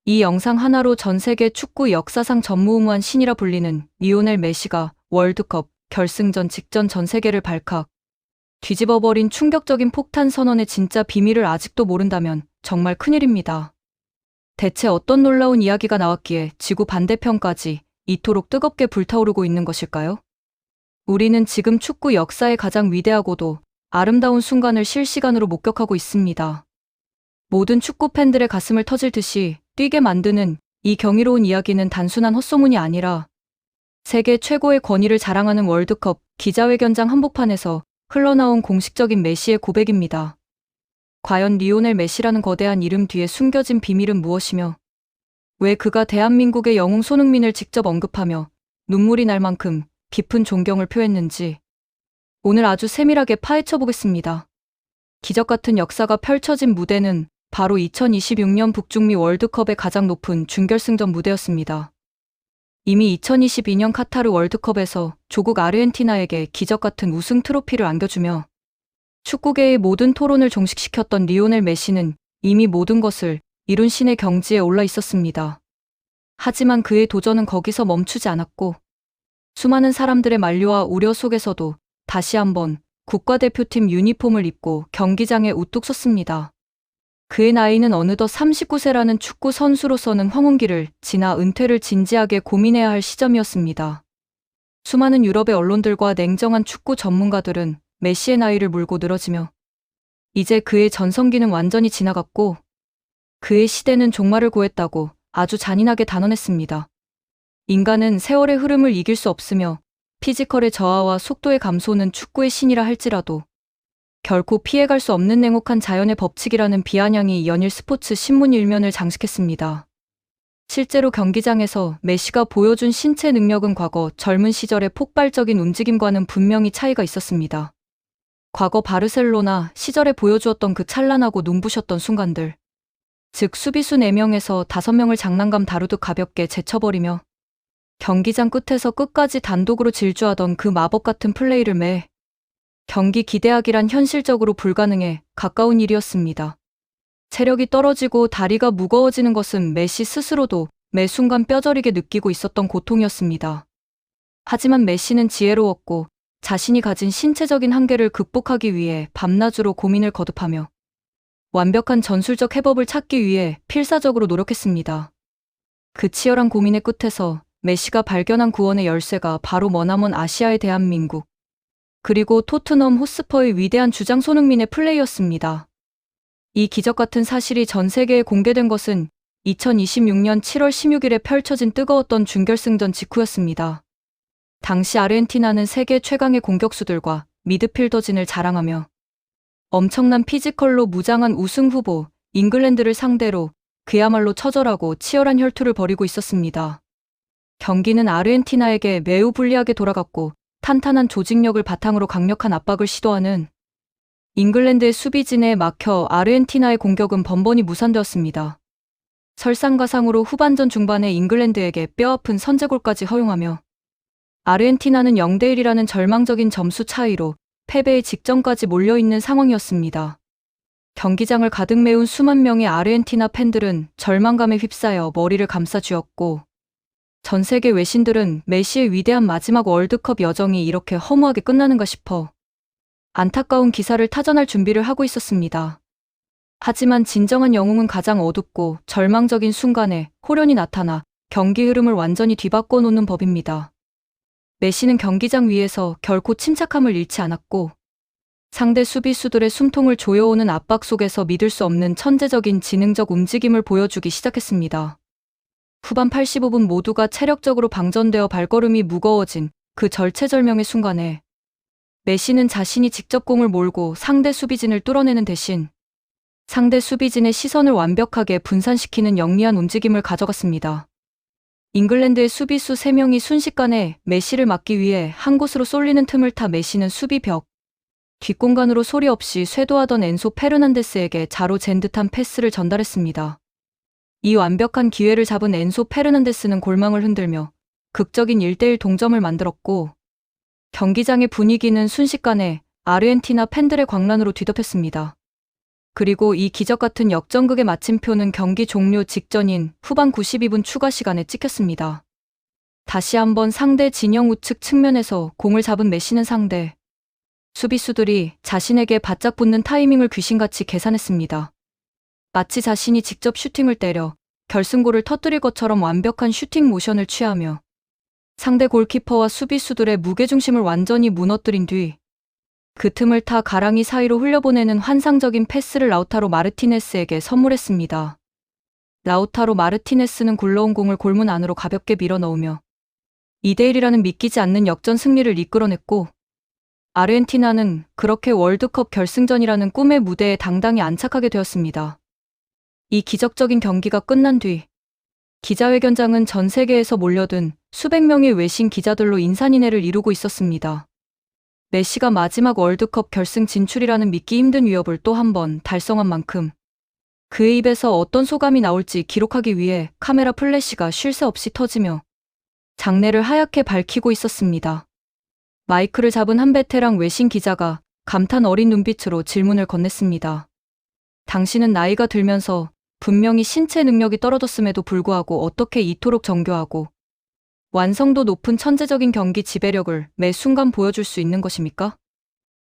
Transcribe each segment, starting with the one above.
이 영상 하나로 전 세계 축구 역사상 전무후무한 신이라 불리는 리오넬 메시가 월드컵 결승전 직전 전 세계를 발칵 뒤집어버린 충격적인 폭탄 선언의 진짜 비밀을 아직도 모른다면 정말 큰일입니다. 대체 어떤 놀라운 이야기가 나왔기에 지구 반대편까지 이토록 뜨겁게 불타오르고 있는 것일까요? 우리는 지금 축구 역사의 가장 위대하고도 아름다운 순간을 실시간으로 목격하고 있습니다. 모든 축구 팬들의 가슴을 터질 듯이 뛰게 만드는 이 경이로운 이야기는 단순한 헛소문이 아니라 세계 최고의 권위를 자랑하는 월드컵 기자회견장 한복판에서 흘러나온 공식적인 메시의 고백입니다. 과연 리오넬 메시라는 거대한 이름 뒤에 숨겨진 비밀은 무엇이며 왜 그가 대한민국의 영웅 손흥민을 직접 언급하며 눈물이 날 만큼 깊은 존경을 표했는지 오늘 아주 세밀하게 파헤쳐 보겠습니다. 기적 같은 역사가 펼쳐진 무대는 바로 2026년 북중미 월드컵의 가장 높은 준결승전 무대였습니다. 이미 2022년 카타르 월드컵에서 조국 아르헨티나에게 기적 같은 우승 트로피를 안겨주며 축구계의 모든 토론을 종식시켰던 리오넬 메시는 이미 모든 것을 이룬 신의 경지에 올라 있었습니다. 하지만 그의 도전은 거기서 멈추지 않았고 수많은 사람들의 만류와 우려 속에서도 다시 한번 국가대표팀 유니폼을 입고 경기장에 우뚝 섰습니다. 그의 나이는 어느덧 39세라는 축구 선수로서는 황혼기를 지나 은퇴를 진지하게 고민해야 할 시점이었습니다. 수많은 유럽의 언론들과 냉정한 축구 전문가들은 메시의 나이를 물고 늘어지며 이제 그의 전성기는 완전히 지나갔고 그의 시대는 종말을 고했다고 아주 잔인하게 단언했습니다. 인간은 세월의 흐름을 이길 수 없으며 피지컬의 저하와 속도의 감소는 축구의 신이라 할지라도 결코 피해갈 수 없는 냉혹한 자연의 법칙이라는 비아냥이 연일 스포츠 신문 일면을 장식했습니다. 실제로 경기장에서 메시가 보여준 신체 능력은 과거 젊은 시절의 폭발적인 움직임과는 분명히 차이가 있었습니다. 과거 바르셀로나 시절에 보여주었던 그 찬란하고 눈부셨던 순간들, 즉 수비수 4명에서 5명을 장난감 다루듯 가볍게 제쳐버리며 경기장 끝에서 끝까지 단독으로 질주하던 그 마법 같은 플레이를 매 경기 기대하기란 현실적으로 불가능에 가까운 일이었습니다. 체력이 떨어지고 다리가 무거워지는 것은 메시 스스로도 매 순간 뼈저리게 느끼고 있었던 고통이었습니다. 하지만 메시는 지혜로웠고 자신이 가진 신체적인 한계를 극복하기 위해 밤낮으로 고민을 거듭하며 완벽한 전술적 해법을 찾기 위해 필사적으로 노력했습니다. 그 치열한 고민의 끝에서 메시가 발견한 구원의 열쇠가 바로 머나먼 아시아의 대한민국, 그리고 토트넘 호스퍼의 위대한 주장 손흥민의 플레이였습니다. 이 기적 같은 사실이 전 세계에 공개된 것은 2026년 7월 16일에 펼쳐진 뜨거웠던 준결승전 직후였습니다. 당시 아르헨티나는 세계 최강의 공격수들과 미드필더진을 자랑하며 엄청난 피지컬로 무장한 우승 후보 잉글랜드를 상대로 그야말로 처절하고 치열한 혈투를 벌이고 있었습니다. 경기는 아르헨티나에게 매우 불리하게 돌아갔고 탄탄한 조직력을 바탕으로 강력한 압박을 시도하는 잉글랜드의 수비진에 막혀 아르헨티나의 공격은 번번이 무산되었습니다. 설상가상으로 후반전 중반에 잉글랜드에게 뼈아픈 선제골까지 허용하며 아르헨티나는 0대1이라는 절망적인 점수 차이로 패배의 직전까지 몰려있는 상황이었습니다. 경기장을 가득 메운 수만 명의 아르헨티나 팬들은 절망감에 휩싸여 머리를 감싸쥐었고 전 세계 외신들은 메시의 위대한 마지막 월드컵 여정이 이렇게 허무하게 끝나는가 싶어 안타까운 기사를 타전할 준비를 하고 있었습니다. 하지만 진정한 영웅은 가장 어둡고 절망적인 순간에 호련히 나타나 경기 흐름을 완전히 뒤바꿔 놓는 법입니다. 메시는 경기장 위에서 결코 침착함을 잃지 않았고 상대 수비수들의 숨통을 조여오는 압박 속에서 믿을 수 없는 천재적인 지능적 움직임을 보여주기 시작했습니다. 후반 85분 모두가 체력적으로 방전되어 발걸음이 무거워진 그 절체절명의 순간에 메시는 자신이 직접 공을 몰고 상대 수비진을 뚫어내는 대신 상대 수비진의 시선을 완벽하게 분산시키는 영리한 움직임을 가져갔습니다. 잉글랜드의 수비수 3명이 순식간에 메시를 막기 위해 한 곳으로 쏠리는 틈을 타 메시는 수비벽 뒷공간으로 소리 없이 쇄도하던 엔소 페르난데스에게 자로 잰 듯한 패스를 전달했습니다. 이 완벽한 기회를 잡은 엔소 페르난데스는 골망을 흔들며 극적인 1대1 동점을 만들었고 경기장의 분위기는 순식간에 아르헨티나 팬들의 광란으로 뒤덮였습니다. 그리고 이 기적 같은 역전극의 마침표는 경기 종료 직전인 후반 92분 추가 시간에 찍혔습니다. 다시 한번 상대 진영 우측 측면에서 공을 잡은 메시는 상대 수비수들이 자신에게 바짝 붙는 타이밍을 귀신같이 계산했습니다. 마치 자신이 직접 슈팅을 때려 결승골을 터뜨릴 것처럼 완벽한 슈팅 모션을 취하며 상대 골키퍼와 수비수들의 무게중심을 완전히 무너뜨린 뒤 그 틈을 타 가랑이 사이로 흘려보내는 환상적인 패스를 라우타로 마르티네스에게 선물했습니다. 라우타로 마르티네스는 굴러온 공을 골문 안으로 가볍게 밀어넣으며 2대1이라는 믿기지 않는 역전 승리를 이끌어냈고 아르헨티나는 그렇게 월드컵 결승전이라는 꿈의 무대에 당당히 안착하게 되었습니다. 이 기적적인 경기가 끝난 뒤 기자회견장은 전 세계에서 몰려든 수백 명의 외신 기자들로 인산인해를 이루고 있었습니다. 메시가 마지막 월드컵 결승 진출이라는 믿기 힘든 위협을 또 한 번 달성한 만큼 그의 입에서 어떤 소감이 나올지 기록하기 위해 카메라 플래시가 쉴 새 없이 터지며 장내를 하얗게 밝히고 있었습니다. 마이크를 잡은 한 베테랑 외신 기자가 감탄 어린 눈빛으로 질문을 건넸습니다. 당신은 나이가 들면서 분명히 신체 능력이 떨어졌음에도 불구하고 어떻게 이토록 정교하고 완성도 높은 천재적인 경기 지배력을 매 순간 보여줄 수 있는 것입니까?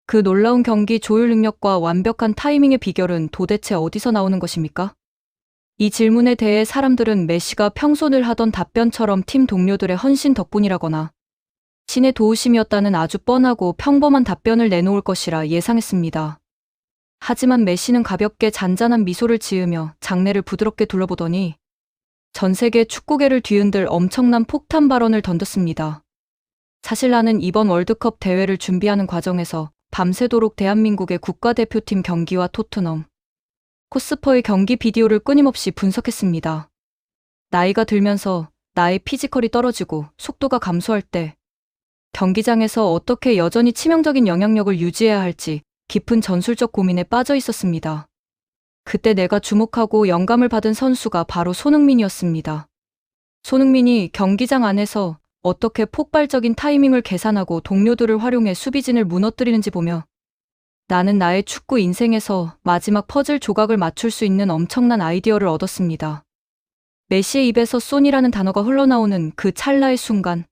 그 놀라운 경기 조율 능력과 완벽한 타이밍의 비결은 도대체 어디서 나오는 것입니까? 이 질문에 대해 사람들은 메시가 평소 늘 하던 답변처럼 팀 동료들의 헌신 덕분이라거나 신의 도우심이었다는 아주 뻔하고 평범한 답변을 내놓을 것이라 예상했습니다. 하지만 메시는 가볍게 잔잔한 미소를 지으며 장내를 부드럽게 둘러보더니 전 세계 축구계를 뒤흔들 엄청난 폭탄 발언을 던졌습니다. 사실 나는 이번 월드컵 대회를 준비하는 과정에서 밤새도록 대한민국의 국가대표팀 경기와 토트넘, 코스퍼의 경기 비디오를 끊임없이 분석했습니다. 나이가 들면서 나의 피지컬이 떨어지고 속도가 감소할 때 경기장에서 어떻게 여전히 치명적인 영향력을 유지해야 할지 깊은 전술적 고민에 빠져 있었습니다. 그때 내가 주목하고 영감을 받은 선수가 바로 손흥민이었습니다. 손흥민이 경기장 안에서 어떻게 폭발적인 타이밍을 계산하고 동료들을 활용해 수비진을 무너뜨리는지 보며 나는 나의 축구 인생에서 마지막 퍼즐 조각을 맞출 수 있는 엄청난 아이디어를 얻었습니다. 메시의 입에서 쏜이라는 단어가 흘러나오는 그 찰나의 순간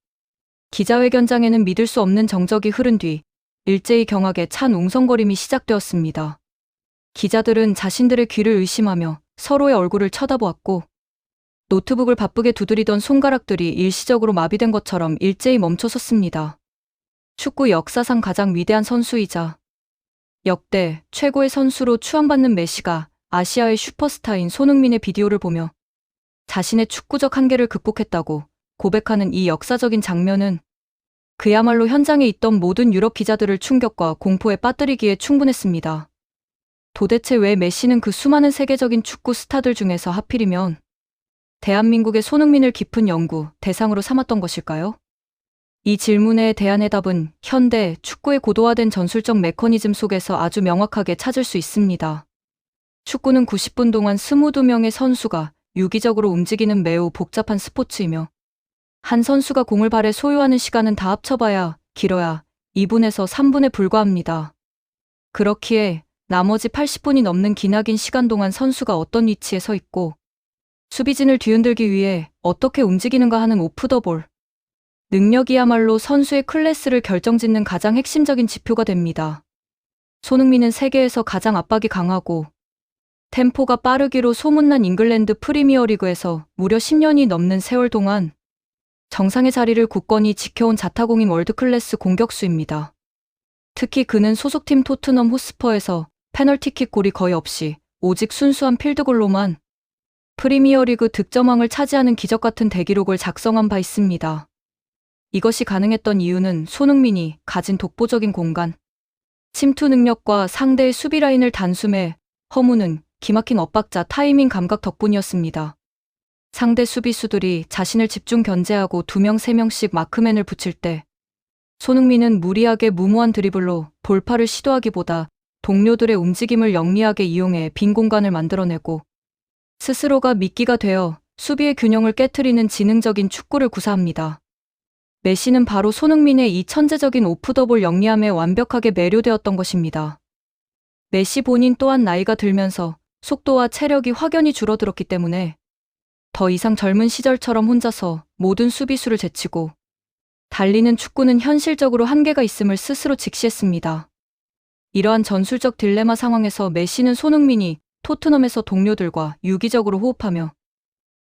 기자회견장에는 믿을 수 없는 정적이 흐른 뒤 일제히 경악에 찬 웅성거림이 시작되었습니다. 기자들은 자신들의 귀를 의심하며 서로의 얼굴을 쳐다보았고 노트북을 바쁘게 두드리던 손가락들이 일시적으로 마비된 것처럼 일제히 멈춰섰습니다. 축구 역사상 가장 위대한 선수이자 역대 최고의 선수로 추앙받는 메시가 아시아의 슈퍼스타인 손흥민의 비디오를 보며 자신의 축구적 한계를 극복했다고 고백하는 이 역사적인 장면은 그야말로 현장에 있던 모든 유럽 기자들을 충격과 공포에 빠뜨리기에 충분했습니다. 도대체 왜 메시는 그 수많은 세계적인 축구 스타들 중에서 하필이면 대한민국의 손흥민을 깊은 연구 대상으로 삼았던 것일까요? 이 질문에 대한 해답은 현대 축구의 고도화된 전술적 메커니즘 속에서 아주 명확하게 찾을 수 있습니다. 축구는 90분 동안 22명의 선수가 유기적으로 움직이는 매우 복잡한 스포츠이며 한 선수가 공을 발에 소요하는 시간은 다 합쳐봐야 길어야 2분에서 3분에 불과합니다. 그렇기에 나머지 80분이 넘는 기나긴 시간 동안 선수가 어떤 위치에 서 있고 수비진을 뒤흔들기 위해 어떻게 움직이는가 하는 오프 더 볼. 능력이야말로 선수의 클래스를 결정짓는 가장 핵심적인 지표가 됩니다. 손흥민은 세계에서 가장 압박이 강하고 템포가 빠르기로 소문난 잉글랜드 프리미어리그에서 무려 10년이 넘는 세월 동안 정상의 자리를 굳건히 지켜온 자타공인 월드클래스 공격수입니다. 특히 그는 소속팀 토트넘 호스퍼에서 페널티킥 골이 거의 없이 오직 순수한 필드골로만 프리미어리그 득점왕을 차지하는 기적같은 대기록을 작성한 바 있습니다. 이것이 가능했던 이유는 손흥민이 가진 독보적인 공간, 침투 능력과 상대의 수비 라인을 단숨에 허무는 기막힌 엇박자 타이밍 감각 덕분이었습니다. 상대 수비수들이 자신을 집중 견제하고 2명, 3명씩 마크맨을 붙일 때 손흥민은 무리하게 무모한 드리블로 돌파를 시도하기보다 동료들의 움직임을 영리하게 이용해 빈 공간을 만들어내고 스스로가 미끼가 되어 수비의 균형을 깨트리는 지능적인 축구를 구사합니다. 메시는 바로 손흥민의 이 천재적인 오프 더 볼 영리함에 완벽하게 매료되었던 것입니다. 메시 본인 또한 나이가 들면서 속도와 체력이 확연히 줄어들었기 때문에 더 이상 젊은 시절처럼 혼자서 모든 수비수를 제치고 달리는 축구는 현실적으로 한계가 있음을 스스로 직시했습니다. 이러한 전술적 딜레마 상황에서 메시는 손흥민이 토트넘에서 동료들과 유기적으로 호흡하며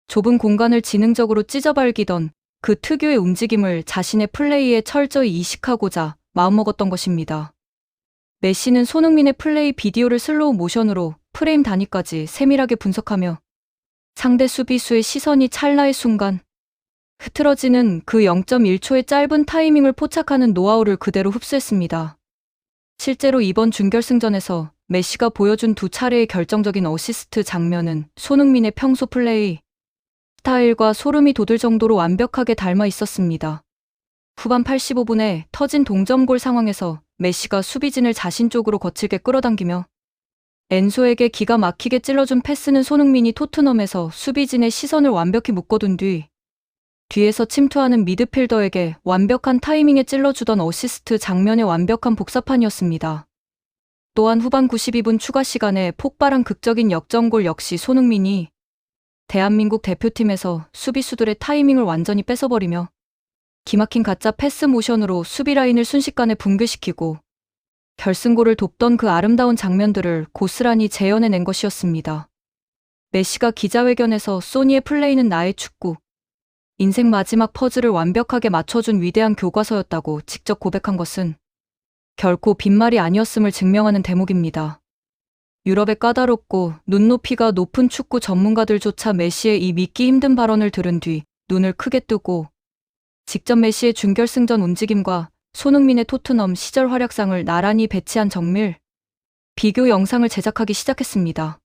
좁은 공간을 지능적으로 찢어발기던 그 특유의 움직임을 자신의 플레이에 철저히 이식하고자 마음먹었던 것입니다. 메시는 손흥민의 플레이 비디오를 슬로우 모션으로 프레임 단위까지 세밀하게 분석하며 상대 수비수의 시선이 찰나의 순간 흐트러지는 그 0.1초의 짧은 타이밍을 포착하는 노하우를 그대로 흡수했습니다. 실제로 이번 준결승전에서 메시가 보여준 두 차례의 결정적인 어시스트 장면은 손흥민의 평소 플레이 스타일과 소름이 돋을 정도로 완벽하게 닮아 있었습니다. 후반 85분에 터진 동점골 상황에서 메시가 수비진을 자신 쪽으로 거칠게 끌어당기며 엔소에게 기가 막히게 찔러준 패스는 손흥민이 토트넘에서 수비진의 시선을 완벽히 묶어둔 뒤에서 침투하는 미드필더에게 완벽한 타이밍에 찔러주던 어시스트 장면의 완벽한 복사판이었습니다. 또한 후반 92분 추가 시간에 폭발한 극적인 역전골 역시 손흥민이 대한민국 대표팀에서 수비수들의 타이밍을 완전히 뺏어버리며 기막힌 가짜 패스 모션으로 수비 라인을 순식간에 붕괴시키고 결승골을 돕던 그 아름다운 장면들을 고스란히 재현해낸 것이었습니다. 메시가 기자회견에서 소니의 플레이는 나의 축구, 인생 마지막 퍼즐을 완벽하게 맞춰준 위대한 교과서였다고 직접 고백한 것은 결코 빈말이 아니었음을 증명하는 대목입니다. 유럽의 까다롭고 눈높이가 높은 축구 전문가들조차 메시의 이 믿기 힘든 발언을 들은 뒤 눈을 크게 뜨고 직접 메시의 준결승전 움직임과 손흥민의 토트넘 시절 활약상을 나란히 배치한 정밀 비교 영상을 제작하기 시작했습니다.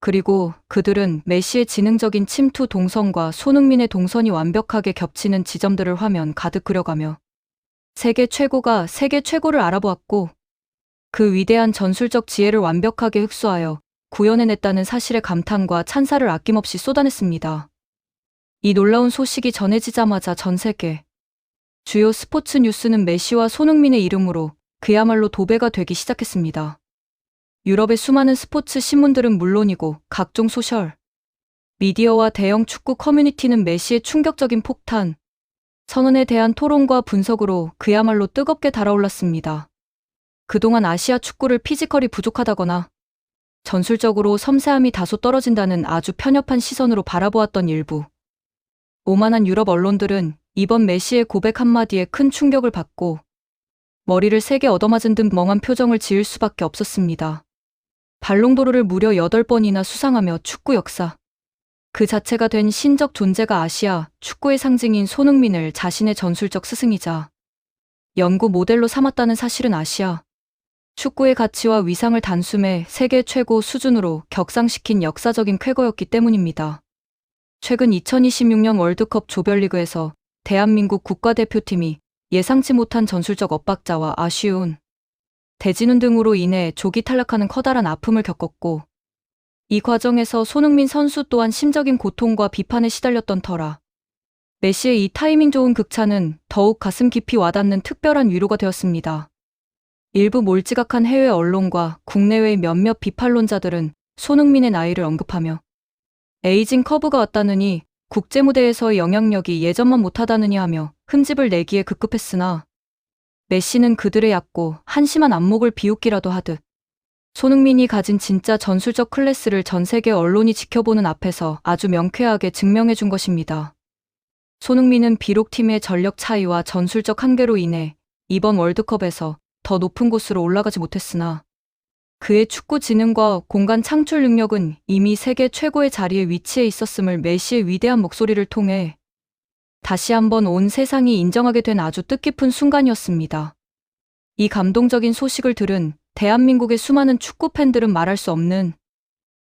그리고 그들은 메시의 지능적인 침투 동선과 손흥민의 동선이 완벽하게 겹치는 지점들을 화면 가득 그려가며 세계 최고가 세계 최고를 알아보았고 그 위대한 전술적 지혜를 완벽하게 흡수하여 구현해냈다는 사실의 감탄과 찬사를 아낌없이 쏟아냈습니다. 이 놀라운 소식이 전해지자마자 전 세계 주요 스포츠 뉴스는 메시와 손흥민의 이름으로 그야말로 도배가 되기 시작했습니다. 유럽의 수많은 스포츠 신문들은 물론이고 각종 소셜 미디어와 대형 축구 커뮤니티는 메시의 충격적인 폭탄 선언에 대한 토론과 분석으로 그야말로 뜨겁게 달아올랐습니다. 그동안 아시아 축구를 피지컬이 부족하다거나 전술적으로 섬세함이 다소 떨어진다는 아주 편협한 시선으로 바라보았던 일부 오만한 유럽 언론들은 이번 메시의 고백 한마디에 큰 충격을 받고 머리를 세게 얻어맞은 듯 멍한 표정을 지을 수밖에 없었습니다. 발롱도르를 무려 8번이나 수상하며 축구 역사 그 자체가 된 신적 존재가 아시아 축구의 상징인 손흥민을 자신의 전술적 스승이자 연구 모델로 삼았다는 사실은 아시아 축구의 가치와 위상을 단숨에 세계 최고 수준으로 격상시킨 역사적인 쾌거였기 때문입니다. 최근 2026년 월드컵 조별리그에서 대한민국 국가대표팀이 예상치 못한 전술적 엇박자와 아쉬운 대진운 등으로 인해 조기 탈락하는 커다란 아픔을 겪었고 이 과정에서 손흥민 선수 또한 심적인 고통과 비판에 시달렸던 터라 메시의 이 타이밍 좋은 극찬은 더욱 가슴 깊이 와닿는 특별한 위로가 되었습니다. 일부 몰지각한 해외 언론과 국내외의 몇몇 비판론자들은 손흥민의 나이를 언급하며 에이징 커브가 왔다느니 국제무대에서의 영향력이 예전만 못하다느니 하며 흠집을 내기에 급급했으나 메시는 그들의 얕고 한심한 안목을 비웃기라도 하듯 손흥민이 가진 진짜 전술적 클래스를 전 세계 언론이 지켜보는 앞에서 아주 명쾌하게 증명해 준 것입니다. 손흥민은 비록 팀의 전력 차이와 전술적 한계로 인해 이번 월드컵에서 더 높은 곳으로 올라가지 못했으나 그의 축구 지능과 공간 창출 능력은 이미 세계 최고의 자리에 위치해 있었음을 메시의 위대한 목소리를 통해 다시 한번 온 세상이 인정하게 된 아주 뜻깊은 순간이었습니다. 이 감동적인 소식을 들은 대한민국의 수많은 축구 팬들은 말할 수 없는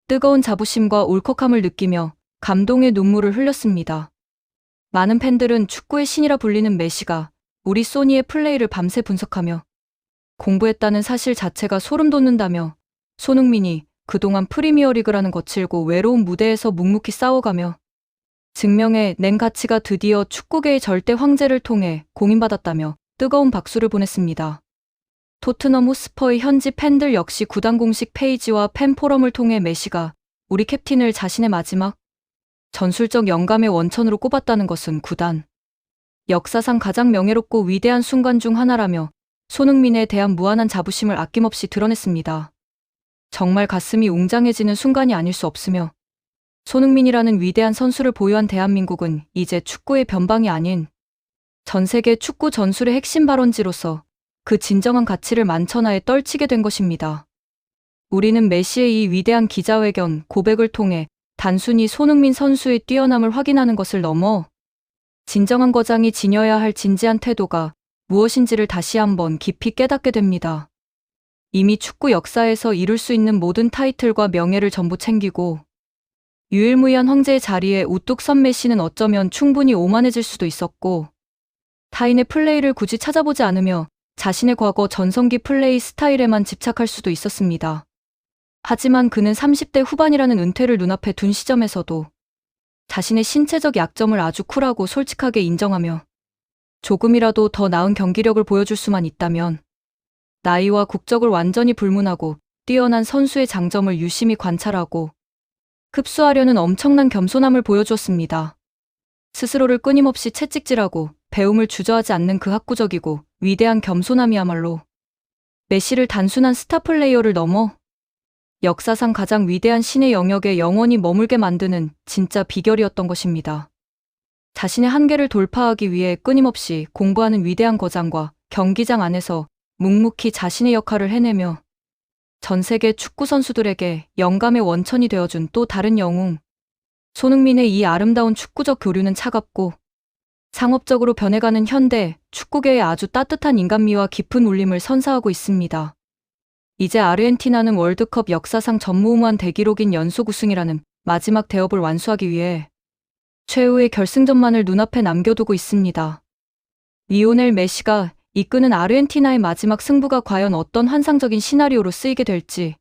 뜨거운 자부심과 울컥함을 느끼며 감동의 눈물을 흘렸습니다. 많은 팬들은 축구의 신이라 불리는 메시가 우리 소니의 플레이를 밤새 분석하며 공부했다는 사실 자체가 소름 돋는다며 손흥민이 그동안 프리미어리그라는 거칠고 외로운 무대에서 묵묵히 싸워가며 증명해 낸 가치가 드디어 축구계의 절대 황제를 통해 공인받았다며 뜨거운 박수를 보냈습니다. 토트넘 호스퍼의 현지 팬들 역시 구단 공식 페이지와 팬포럼을 통해 메시가 우리 캡틴을 자신의 마지막 전술적 영감의 원천으로 꼽았다는 것은 구단 역사상 가장 명예롭고 위대한 순간 중 하나라며 손흥민에 대한 무한한 자부심을 아낌없이 드러냈습니다. 정말 가슴이 웅장해지는 순간이 아닐 수 없으며 손흥민이라는 위대한 선수를 보유한 대한민국은 이제 축구의 변방이 아닌 전 세계 축구 전술의 핵심 발원지로서 그 진정한 가치를 만천하에 떨치게 된 것입니다. 우리는 메시의 이 위대한 기자회견 고백을 통해 단순히 손흥민 선수의 뛰어남을 확인하는 것을 넘어 진정한 거장이 지녀야 할 진지한 태도가 무엇인지를 다시 한번 깊이 깨닫게 됩니다. 이미 축구 역사에서 이룰 수 있는 모든 타이틀과 명예를 전부 챙기고 유일무이한 황제의 자리에 우뚝 선 메시는 어쩌면 충분히 오만해질 수도 있었고 타인의 플레이를 굳이 찾아보지 않으며 자신의 과거 전성기 플레이 스타일에만 집착할 수도 있었습니다. 하지만 그는 30대 후반이라는 은퇴를 눈앞에 둔 시점에서도 자신의 신체적 약점을 아주 쿨하고 솔직하게 인정하며 조금이라도 더 나은 경기력을 보여줄 수만 있다면 나이와 국적을 완전히 불문하고 뛰어난 선수의 장점을 유심히 관찰하고 흡수하려는 엄청난 겸손함을 보여주었습니다. 스스로를 끊임없이 채찍질하고 배움을 주저하지 않는 그 학구적이고 위대한 겸손함이야말로 메시를 단순한 스타 플레이어를 넘어 역사상 가장 위대한 신의 영역에 영원히 머물게 만드는 진짜 비결이었던 것입니다. 자신의 한계를 돌파하기 위해 끊임없이 공부하는 위대한 거장과 경기장 안에서 묵묵히 자신의 역할을 해내며 전 세계 축구 선수들에게 영감의 원천이 되어준 또 다른 영웅. 손흥민의 이 아름다운 축구적 교류는 차갑고 상업적으로 변해가는 현대 축구계의 아주 따뜻한 인간미와 깊은 울림을 선사하고 있습니다. 이제 아르헨티나는 월드컵 역사상 전무후무한 대기록인 연속 우승이라는 마지막 대업을 완수하기 위해 최후의 결승전만을 눈앞에 남겨두고 있습니다. 리오넬 메시가 이끄는 아르헨티나의 마지막 승부가 과연 어떤 환상적인 시나리오로 쓰이게 될지,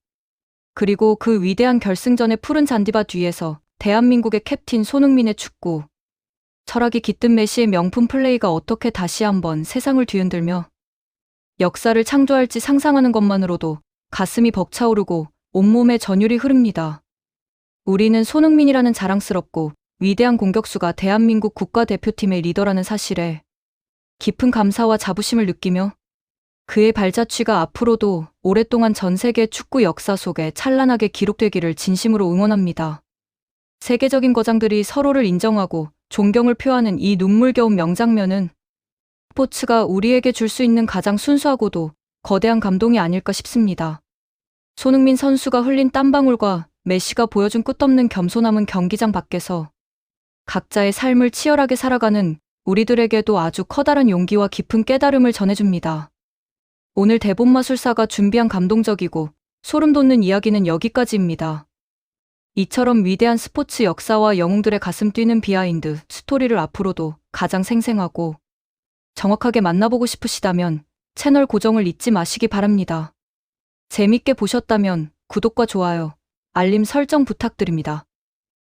그리고 그 위대한 결승전의 푸른 잔디밭 위에서 대한민국의 캡틴 손흥민의 축구 철학이 깃든 메시의 명품 플레이가 어떻게 다시 한번 세상을 뒤흔들며 역사를 창조할지 상상하는 것만으로도 가슴이 벅차오르고 온몸에 전율이 흐릅니다. 우리는 손흥민이라는 자랑스럽고 위대한 공격수가 대한민국 국가대표팀의 리더라는 사실에 깊은 감사와 자부심을 느끼며 그의 발자취가 앞으로도 오랫동안 전 세계 축구 역사 속에 찬란하게 기록되기를 진심으로 응원합니다. 세계적인 거장들이 서로를 인정하고 존경을 표하는 이 눈물겨운 명장면은 스포츠가 우리에게 줄 수 있는 가장 순수하고도 거대한 감동이 아닐까 싶습니다. 손흥민 선수가 흘린 땀방울과 메시가 보여준 끝없는 겸손함은 경기장 밖에서 각자의 삶을 치열하게 살아가는 우리들에게도 아주 커다란 용기와 깊은 깨달음을 전해줍니다. 오늘 대본 마술사가 준비한 감동적이고 소름 돋는 이야기는 여기까지입니다. 이처럼 위대한 스포츠 역사와 영웅들의 가슴 뛰는 비하인드 스토리를 앞으로도 가장 생생하고 정확하게 만나보고 싶으시다면 채널 고정을 잊지 마시기 바랍니다. 재밌게 보셨다면 구독과 좋아요, 알림 설정 부탁드립니다.